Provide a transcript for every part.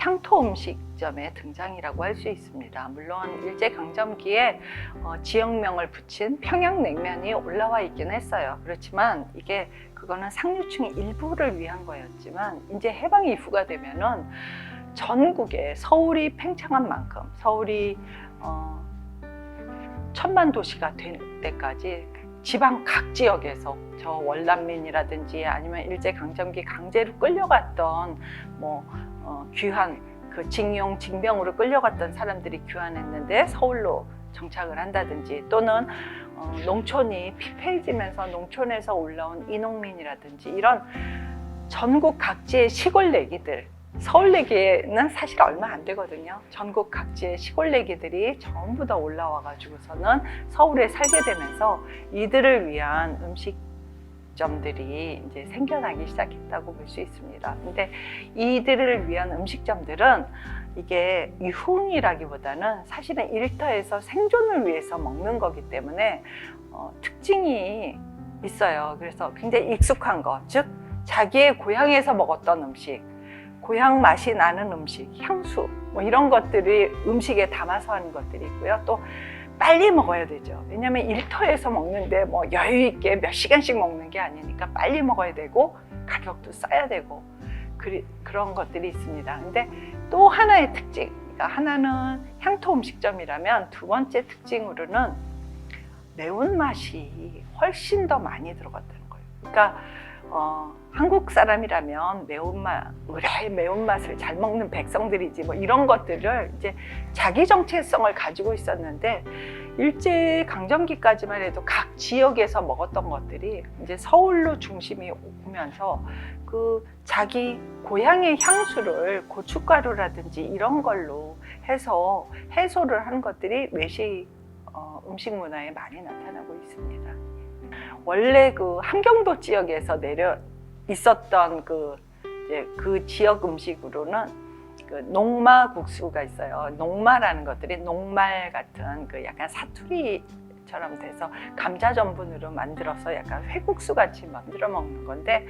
향토 음식점의 등장이라고 할 수 있습니다. 물론 일제강점기에 지역명을 붙인 평양냉면이 올라와 있긴 했어요. 그렇지만 그거는 상류층 일부를 위한 거였지만 이제 해방 이후가 되면은 전국에 서울이 팽창한 만큼 서울이 천만 도시가 될 때까지 지방 각 지역에서 저 월남민이라든지 아니면 일제강점기 강제로 끌려갔던 귀환 징용 징병으로 끌려갔던 사람들이 귀환했는데 서울로 정착을 한다든지 또는 농촌이 피폐해지면서 농촌에서 올라온 이농민이라든지 이런 전국 각지의 시골 내기들, 서울 내기에는 사실 얼마 안 되거든요. 전국 각지의 시골 내기들이 전부 다 올라와 가지고서는 서울에 살게 되면서 이들을 위한 음식점들이 이제 생겨나기 시작했다고 볼 수 있습니다. 근데 이들을 위한 음식점들은 이게 유흥이라기보다는 사실은 일터에서 생존을 위해서 먹는 거기 때문에 특징이 있어요. 그래서 굉장히 익숙한 거, 즉 자기의 고향에서 먹었던 음식, 고향 맛이 나는 음식, 향수 이런 것들이 음식에 담아서 하는 것들이 있고요. 또 빨리 먹어야 되죠. 왜냐하면 일터에서 먹는데 여유 있게 몇 시간씩 먹는 게 아니니까 빨리 먹어야 되고 가격도 싸야 되고 그런 것들이 있습니다. 근데 또 하나의 특징, 그러니까 하나는 향토 음식점이라면 두 번째 특징으로는 매운맛이 훨씬 더 많이 들어갔다는 거예요. 그러니까 한국 사람이라면 의뢰 매운맛을 잘 먹는 백성들이지 이런 것들을 이제 자기 정체성을 가지고 있었는데 일제 강점기까지만 해도 각 지역에서 먹었던 것들이 이제 서울로 중심이 오면서 그 자기 고향의 향수를 고춧가루라든지 이런 걸로 해서 해소를 하는 것들이 외식 음식 문화에 많이 나타나고 있습니다. 원래 그 함경도 지역에서 있었던 그 지역 음식으로는 그 녹마국수가 있어요. 녹마라는 것들이 녹말 같은 그 약간 사투리처럼 돼서 감자 전분으로 만들어서 약간 회국수 같이 만들어 먹는 건데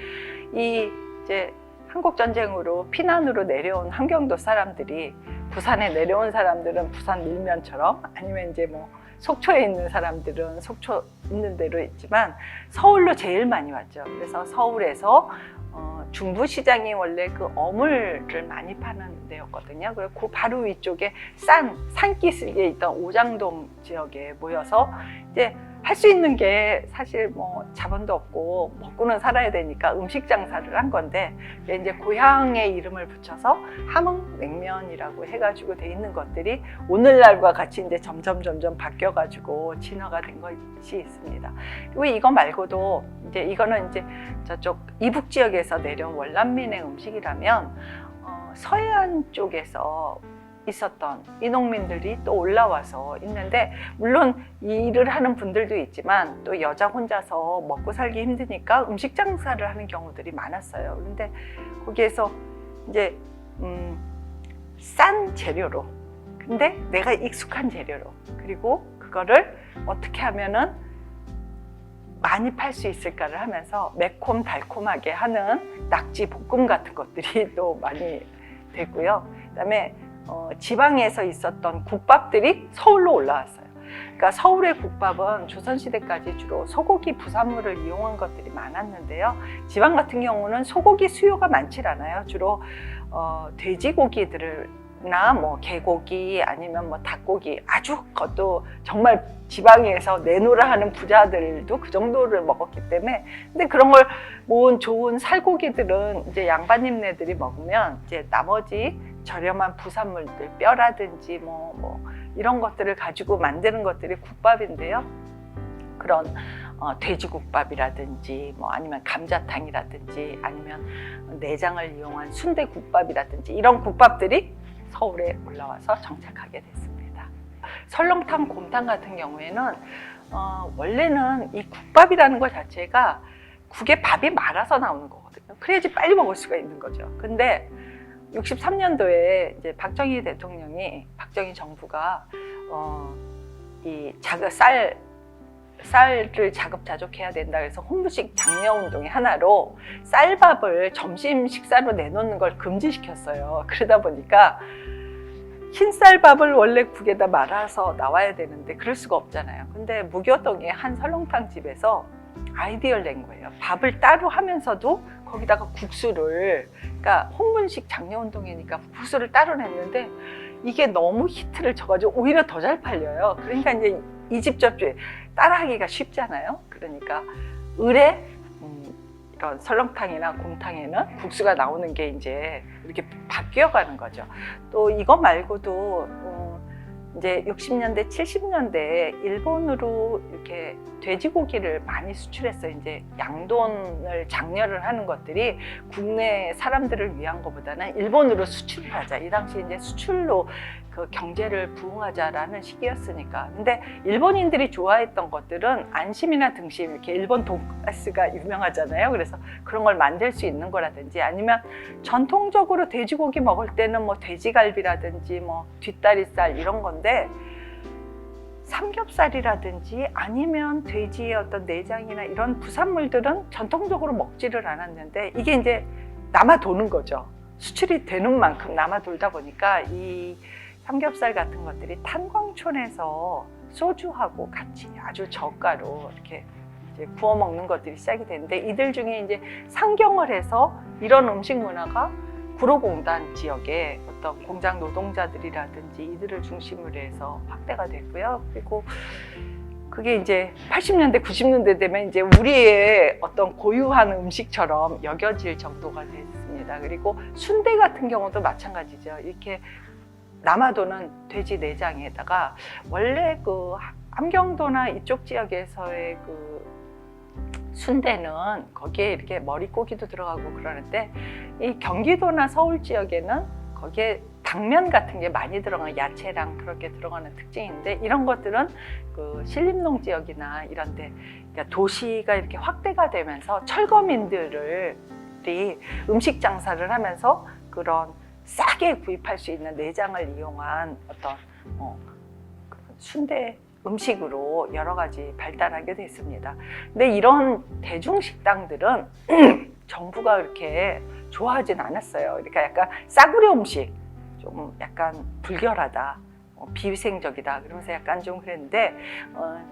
이제 한국 전쟁으로 피난으로 내려온 함경도 사람들이 부산에 내려온 사람들은 부산 밀면처럼 아니면 이제 속초에 있는 사람들은 속초 있는 대로 있지만 서울로 제일 많이 왔죠. 그래서 서울에서 중부시장이 원래 그 어물을 많이 파는 데였거든요. 그리고 그 바로 위쪽에 산기슭에 있던 오장동 지역에 모여서 이제 할 수 있는 게 사실 자본도 없고 먹고는 살아야 되니까 음식 장사를 한 건데 이제 고향의 이름을 붙여서 함흥냉면이라고 해가지고 돼 있는 것들이 오늘날과 같이 이제 점점 바뀌어가지고 진화가 된 것이 있습니다. 그리고 이거 말고도 이제 이거는 이제 저쪽 이북 지역에서 내려온 월남민의 음식이라면 서해안 쪽에서 있었던 이농민들이 또 올라와서 있는데 물론 일을 하는 분들도 있지만 또 여자 혼자서 먹고 살기 힘드니까 음식 장사를 하는 경우들이 많았어요. 그런데 거기에서 이제 싼 재료로 근데 내가 익숙한 재료로 그리고 그거를 어떻게 하면은 많이 팔 수 있을까를 하면서 매콤 달콤하게 하는 낙지 볶음 같은 것들이 또 많이 됐고요. 그다음에 지방에서 있었던 국밥들이 서울로 올라왔어요. 그러니까 서울의 국밥은 조선시대까지 주로 소고기 부산물을 이용한 것들이 많았는데요. 지방 같은 경우는 소고기 수요가 많지 않아요. 주로 돼지고기들이나 개고기 아니면 닭고기 아주 그것도 정말 지방에서 내노라 하는 부자들도 그 정도를 먹었기 때문에 근데 그런 걸 모은 좋은 살고기들은 이제 양반님네들이 먹으면 이제 나머지 저렴한 부산물들 뼈라든지 이런 것들을 가지고 만드는 것들이 국밥인데요. 그런 돼지국밥이라든지 아니면 감자탕이라든지 아니면 내장을 이용한 순대국밥이라든지 이런 국밥들이 서울에 올라와서 정착하게 됐습니다. 설렁탕, 곰탕 같은 경우에는 원래는 이 국밥이라는 것 자체가 국에 밥이 말아서 나오는 거거든요. 그래야지 빨리 먹을 수가 있는 거죠. 근데 63년도에 이제 박정희 대통령이 박정희 정부가 이 쌀 쌀을 자급자족해야 된다 그래서 홍보식 장려운동의 하나로 쌀밥을 점심 식사로 내놓는 걸 금지시켰어요. 그러다 보니까 흰쌀밥을 원래 국에다 말아서 나와야 되는데 그럴 수가 없잖아요. 근데 무교동의 한 설렁탕 집에서 아이디어를 낸 거예요. 밥을 따로 하면서도 거기다가 국수를, 그러니까 홍분식 장려운동이니까 국수를 따로 냈는데 이게 너무 히트를 쳐가지고 오히려 더 잘 팔려요. 그러니까 이제 이 집 저집 따라하기가 쉽잖아요. 그러니까 을에 이런 설렁탕이나 곰탕에는 국수가 나오는 게 이제 이렇게 바뀌어가는 거죠. 또 이거 말고도 이제 60년대, 70년대 일본으로 이렇게 돼지고기를 많이 수출했어요. 이제 양돈을 장려를 하는 것들이 국내 사람들을 위한 것보다는 일본으로 수출을 하자. 이 당시 이제 수출로 그 경제를 부흥하자라는 시기였으니까. 근데 일본인들이 좋아했던 것들은 안심이나 등심, 이렇게 일본 돈가스가 유명하잖아요. 그래서 그런 걸 만들 수 있는 거라든지, 아니면 전통적으로 돼지고기 먹을 때는 뭐 돼지갈비라든지 뭐 뒷다리살 이런 건데, 삼겹살이라든지 아니면 돼지의 어떤 내장이나 이런 부산물들은 전통적으로 먹지를 않았는데 이게 이제 남아 도는 거죠. 수출이 되는 만큼 남아 돌다 보니까 이 삼겹살 같은 것들이 탄광촌에서 소주하고 같이 아주 저가로 이렇게 이제 구워 먹는 것들이 시작이 되는데, 이들 중에 이제 상경을 해서 이런 음식 문화가 구로공단 지역에 어떤 공장 노동자들이라든지 이들을 중심으로 해서 확대가 됐고요. 그리고 그게 이제 80년대, 90년대 되면 이제 우리의 어떤 고유한 음식처럼 여겨질 정도가 됐습니다. 그리고 순대 같은 경우도 마찬가지죠. 이렇게 남아도는 돼지 내장에다가 원래 그 함경도나 이쪽 지역에서의 그 순대는 거기에 이렇게 머릿고기도 들어가고 그러는데, 이 경기도나 서울 지역에는 거기에 당면 같은 게 많이 들어가는, 야채랑 그렇게 들어가는 특징인데, 이런 것들은 그 신림동 지역이나 이런 데, 그러니까 도시가 이렇게 확대가 되면서 철거민들이 음식 장사를 하면서 그런 싸게 구입할 수 있는 내장을 이용한 어떤 순대 음식으로 여러 가지 발달하게 됐습니다. 근데 이런 대중식당들은 정부가 그렇게 좋아하진 않았어요. 그러니까 약간 싸구려 음식, 좀 약간 불결하다, 비위생적이다, 그러면서 약간 좀 그랬는데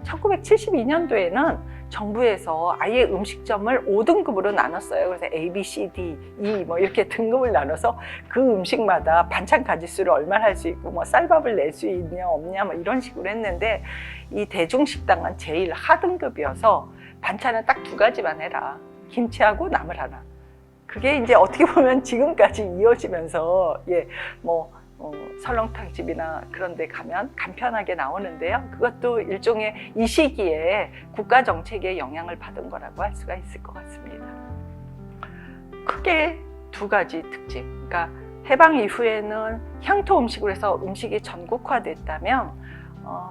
1972년도에는 정부에서 아예 음식점을 5등급으로 나눴어요. 그래서 A, B, C, D, E 뭐 이렇게 등급을 나눠서 그 음식마다 반찬 가짓수를 얼마나 할 수 있고 뭐 쌀밥을 낼 수 있냐 없냐 뭐 이런 식으로 했는데, 이 대중식당은 제일 하등급이어서 반찬은 딱 2가지만 해라. 김치하고 나물 하나. 그게 이제 어떻게 보면 지금까지 이어지면서 설렁탕 집이나 그런 데 가면 간편하게 나오는데요. 그것도 일종의 이 시기에 국가 정책의 영향을 받은 거라고 할 수가 있을 것 같습니다. 크게 2가지 특징. 그러니까 해방 이후에는 향토 음식으로 해서 음식이 전국화됐다면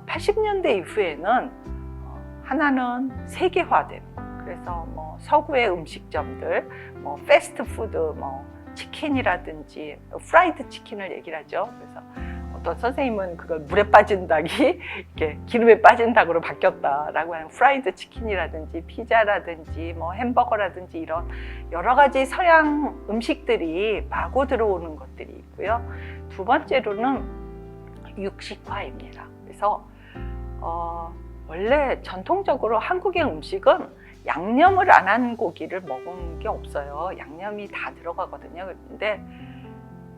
80년대 이후에는 하나는 세계화된, 그래서 뭐 서구의 음식점들, 뭐 패스트푸드, 치킨이라든지 프라이드 치킨을 얘기를 하죠. 그래서 어떤 선생님은 그걸 물에 빠진 닭이 이렇게 기름에 빠진 닭으로 바뀌었다라고 하는 프라이드 치킨이라든지 피자라든지 뭐 햄버거라든지 이런 여러 가지 서양 음식들이 마구 들어오는 것들이 있고요. 2번째로는 육식화입니다. 그래서 원래 전통적으로 한국의 음식은 양념을 안 한 고기를 먹은 게 없어요. 양념이 다 들어가거든요. 근데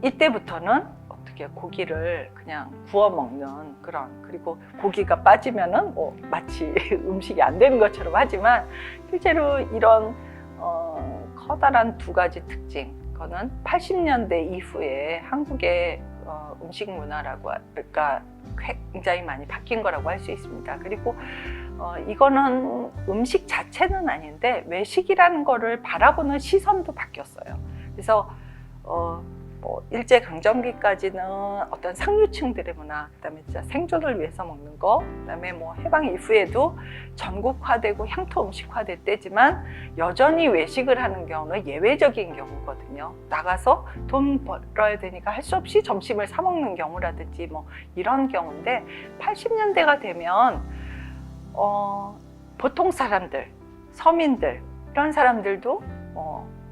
이때부터는 어떻게 고기를 그냥 구워 먹는 그런, 그리고 고기가 빠지면은 마치 음식이 안 되는 것처럼 하지만, 실제로 이런 커다란 2가지 특징, 그거는 80년대 이후에 한국의 음식 문화라고 할까 굉장히 많이 바뀐 거라고 할 수 있습니다. 그리고 이거는 음식 자체는 아닌데 외식이라는 거를 바라보는 시선도 바뀌었어요. 그래서 일제 강점기까지는 어떤 상류층들의 문화, 그다음에 진짜 생존을 위해서 먹는 거, 그다음에 뭐 해방 이후에도 전국화되고 향토 음식화됐대지만 여전히 외식을 하는 경우는 예외적인 경우거든요. 나가서 돈 벌어야 되니까 할 수 없이 점심을 사 먹는 경우라든지 뭐 이런 경우인데, 80년대가 되면 보통 사람들, 서민들 이런 사람들도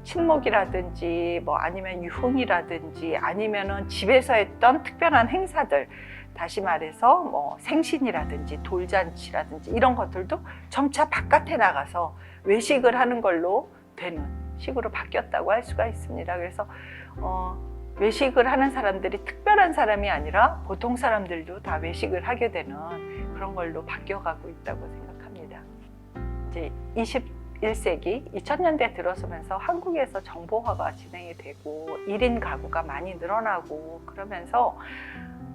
친목이라든지 뭐 아니면 유흥이라든지 아니면은 집에서 했던 특별한 행사들, 다시 말해서 뭐 생신이라든지 돌잔치라든지 이런 것들도 점차 바깥에 나가서 외식을 하는 걸로 되는 식으로 바뀌었다고 할 수가 있습니다. 그래서 외식을 하는 사람들이 특별한 사람이 아니라 보통 사람들도 다 외식을 하게 되는 그런 걸로 바뀌어가고 있다고 생각합니다. 이제 21세기 2000년대 들어서면서 한국에서 정보화가 진행이 되고 1인 가구가 많이 늘어나고 그러면서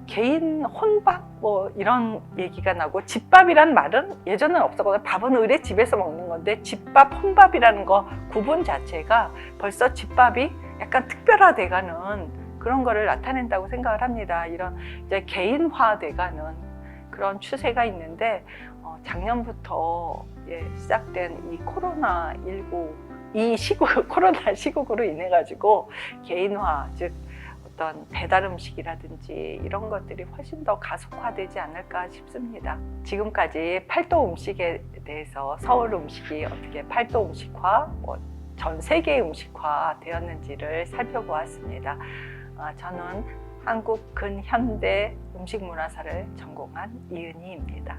개인 혼밥 뭐 이런 얘기가 나고, 집밥이란 말은 예전엔 없었거든요. 밥은 의뢰 집에서 먹는 건데 집밥, 혼밥이라는 거 구분 자체가 벌써 집밥이 약간 특별화돼가는 그런 거를 나타낸다고 생각을 합니다. 이런 이제 개인화돼가는 그런 추세가 있는데 작년부터 시작된 이 코로나19 이 시국, 코로나 시국으로 인해 가지고 개인화, 즉 어떤 배달 음식이라든지 이런 것들이 훨씬 더 가속화되지 않을까 싶습니다. 지금까지 팔도 음식에 대해서 서울 음식이 어떻게 팔도 음식화, 전 세계 음식화 되었는지를 살펴보았습니다. 저는 한국 근현대 음식문화사를 전공한 이은희입니다.